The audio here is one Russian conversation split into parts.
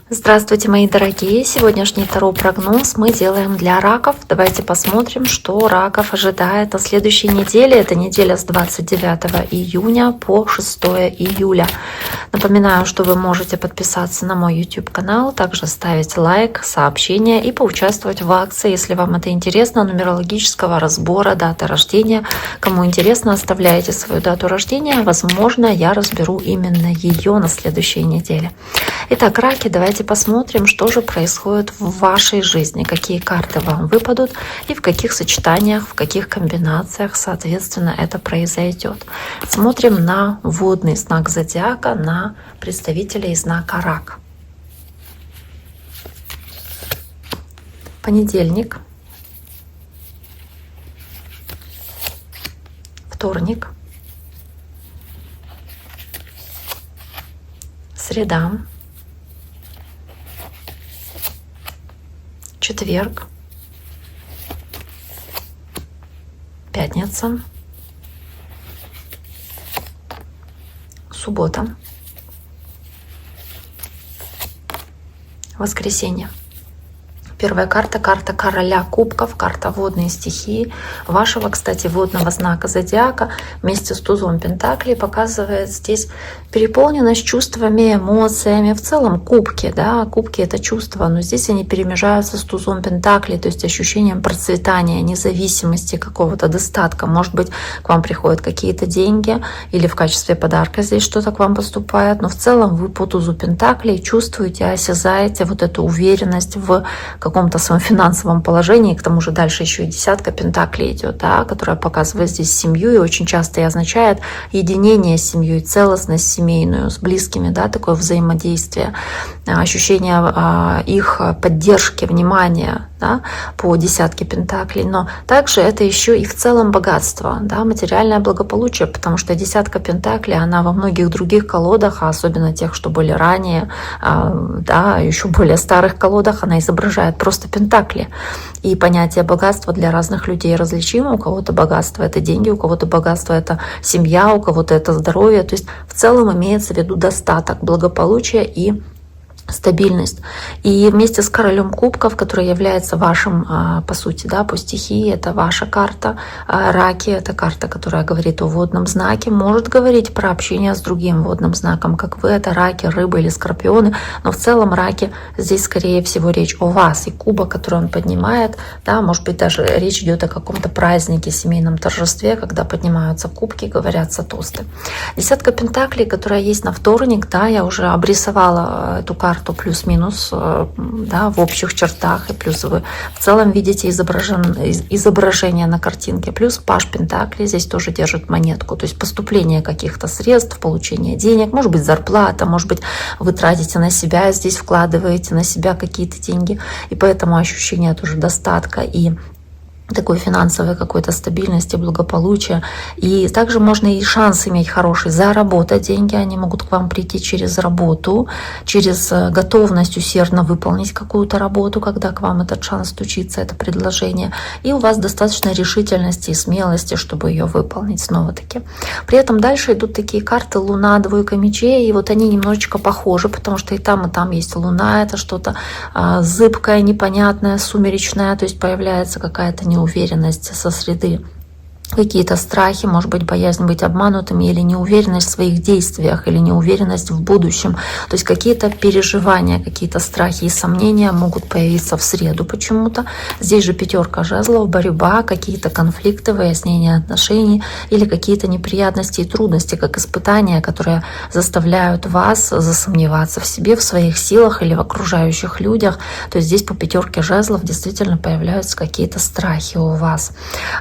Здравствуйте, мои дорогие! Сегодняшний таро-прогноз мы делаем для раков. Давайте посмотрим, что раков ожидает на следующей неделе. Это неделя с 29 июня по 6 июля. Напоминаю, что вы можете подписаться на мой YouTube-канал, также ставить лайк, сообщения и поучаствовать в акции, если вам это интересно, нумерологического разбора даты рождения. Кому интересно, оставляйте свою дату рождения. Возможно, я разберу именно ее на следующей неделе. Итак, раки, давайте посмотрим, что же происходит в вашей жизни, какие карты вам выпадут и в каких сочетаниях, в каких комбинациях, соответственно, это произойдет. Смотрим на водный знак зодиака, на представителей знака рак. Понедельник, вторник, среда, четверг, пятница, суббота, воскресенье. Первая карта — карта короля кубков, карта водные стихии. Вашего, кстати, водного знака зодиака вместе с тузом пентаклей показывает здесь переполненность чувствами, эмоциями. В целом кубки, да, кубки — это чувства, но здесь они перемежаются с тузом пентаклей, то есть ощущением процветания, независимости, какого-то достатка. Может быть, к вам приходят какие-то деньги или в качестве подарка здесь что-то к вам поступает, но в целом вы по тузу пентаклей чувствуете, осязаете вот эту уверенность в каком-то своем финансовом положении. К тому же дальше еще и десятка пентаклей идет, да, которая показывает здесь семью и очень часто и означает единение с семьей, целостность семейную, с близкими, да, такое взаимодействие, ощущение их поддержки, внимания, да, по десятке пентаклей. Но также это еще и в целом богатство, да, материальное благополучие, потому что десятка пентаклей, она во многих других колодах, а особенно тех, что были ранее, да, еще более старых колодах, она изображает просто пентакли. И понятие богатства для разных людей различимо. У кого-то богатство — это деньги, у кого-то богатство — это семья, у кого-то это здоровье. То есть в целом имеется в виду достаток, благополучие и стабильность. И вместе с королем кубков, который является вашим, по сути, да, по стихии, это ваша карта. Раки — это карта, которая говорит о водном знаке, может говорить про общение с другим водным знаком, как вы, это раки, рыбы или скорпионы, но в целом раки, здесь скорее всего речь о вас, и кубок, который он поднимает, да, может быть, даже речь идет о каком-то празднике, семейном торжестве, когда поднимаются кубки, говорятся тосты. Десятка пентаклей, которая есть на вторник, да, я уже обрисовала эту карту плюс-минус, да, в общих чертах, и плюс вы в целом видите изображение на картинке, плюс паж пентаклей здесь тоже держит монетку, то есть поступление каких-то средств, получение денег, может быть зарплата, может быть вы тратите на себя, здесь вкладываете на себя какие-то деньги, и поэтому ощущение тоже достатка и такой финансовой какой-то стабильности, благополучия. И также можно и шанс иметь хороший заработать деньги. Они могут к вам прийти через работу, через готовность усердно выполнить какую-то работу, когда к вам этот шанс стучится, это предложение. И у вас достаточно решительности и смелости, чтобы ее выполнить снова-таки. При этом дальше идут такие карты Луна, двойка мечей. И вот они немножечко похожи, потому что и там есть Луна. Это что-то зыбкое, непонятное, сумеречное. То есть появляется какая-то неуверенность со среды, какие-то страхи, может быть, боязнь быть обманутыми или неуверенность в своих действиях, или неуверенность в будущем. То есть какие-то переживания, какие-то страхи и сомнения могут появиться в среду почему-то. Здесь же пятерка жезлов, борьба, какие-то конфликты, выяснение отношений или какие-то неприятности и трудности, как испытания, которые заставляют вас засомневаться в себе, в своих силах или в окружающих людях. То есть здесь по пятерке жезлов действительно появляются какие-то страхи у вас.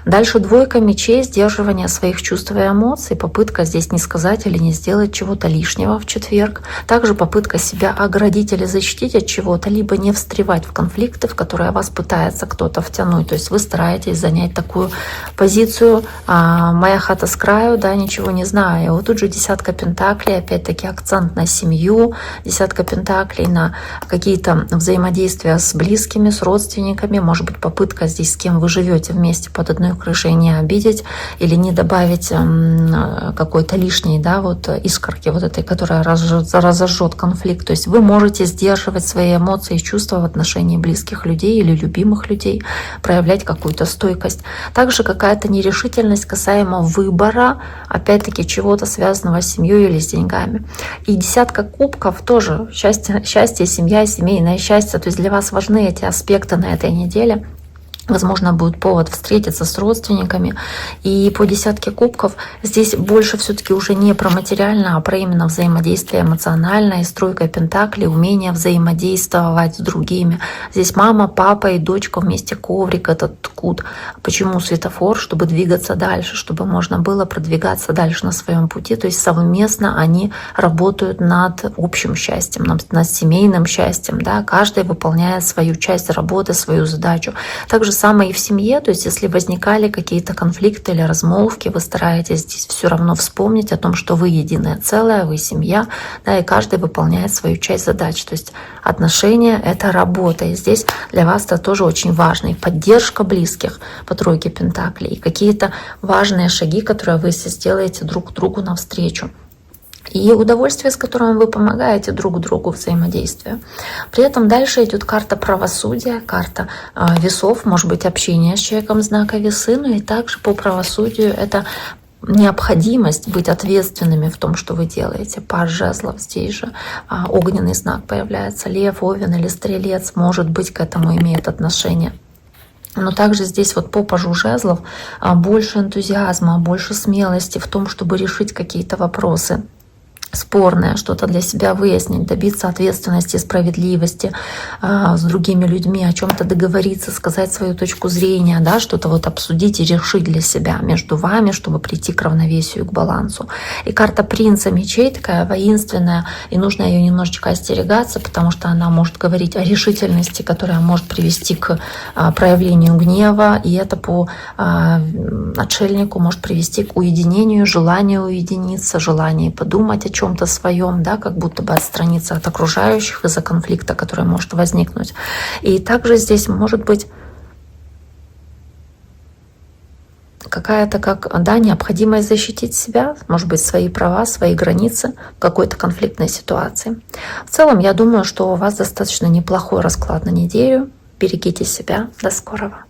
Дальше двойка мечей, сдерживание своих чувств и эмоций, попытка здесь не сказать или не сделать чего-то лишнего в четверг. Также попытка себя оградить или защитить от чего-то, либо не встревать в конфликты, в которые вас пытается кто-то втянуть. То есть вы стараетесь занять такую позицию «моя хата с краю», да, ничего не знаю. И вот тут же десятка пентаклей, опять-таки акцент на семью, десятка пентаклей на какие-то взаимодействия с близкими, с родственниками, может быть попытка здесь, с кем вы живете вместе под одной крышей, не обидеть обидеть или не добавить какой-то лишней, да, вот искорки вот этой, которая разожжет конфликт. То есть вы можете сдерживать свои эмоции и чувства в отношении близких людей или любимых людей, проявлять какую-то стойкость. Также какая-то нерешительность касаемо выбора, опять-таки, чего-то связанного с семьей или с деньгами. И десятка кубков тоже счастье, семья, семейное счастье. То есть для вас важны эти аспекты на этой неделе. Возможно, будет повод встретиться с родственниками. И по десятке кубков здесь больше все-таки уже не про материально, а про именно взаимодействие эмоциональное, и стройка пентаклей, умение взаимодействовать с другими. Здесь мама, папа и дочка вместе, коврик, этот кут. Почему светофор? Чтобы двигаться дальше, чтобы можно было продвигаться дальше на своем пути. То есть совместно они работают над общим счастьем, над семейным счастьем. Да? Каждый выполняет свою часть работы, свою задачу. Также самое и в семье, то есть если возникали какие-то конфликты или размолвки, вы стараетесь здесь все равно вспомнить о том, что вы единое целое, вы семья, да, и каждый выполняет свою часть задач. То есть отношения — это работа, и здесь для вас это тоже очень важно. И поддержка близких по тройке пентаклей, и какие-то важные шаги, которые вы сделаете друг другу навстречу. И удовольствие, с которым вы помогаете друг другу взаимодействию. При этом дальше идет карта правосудия, карта весов, может быть, общение с человеком знака весы, но и также по правосудию это необходимость быть ответственными в том, что вы делаете. Паж жезлов, здесь же огненный знак появляется, лев, овен или стрелец, может быть, к этому имеет отношение. Но также здесь вот по пажу жезлов больше энтузиазма, больше смелости в том, чтобы решить какие-то вопросы спорное, что-то для себя выяснить, добиться ответственности, справедливости с другими людьми, о чем-то договориться, сказать свою точку зрения, да, что-то вот обсудить и решить для себя между вами, чтобы прийти к равновесию, к балансу. И карта принца мечей такая воинственная, и нужно ее немножечко остерегаться, потому что она может говорить о решительности, которая может привести к проявлению гнева, и это по отшельнику может привести к уединению, желанию уединиться, желанию подумать о чем-то своем, да, как будто бы отстраниться от окружающих из-за конфликта, который может возникнуть. И также здесь может быть какая-то необходимость защитить себя, может быть, свои права, свои границы в какой-то конфликтной ситуации. В целом, я думаю, что у вас достаточно неплохой расклад на неделю. Берегите себя. До скорого.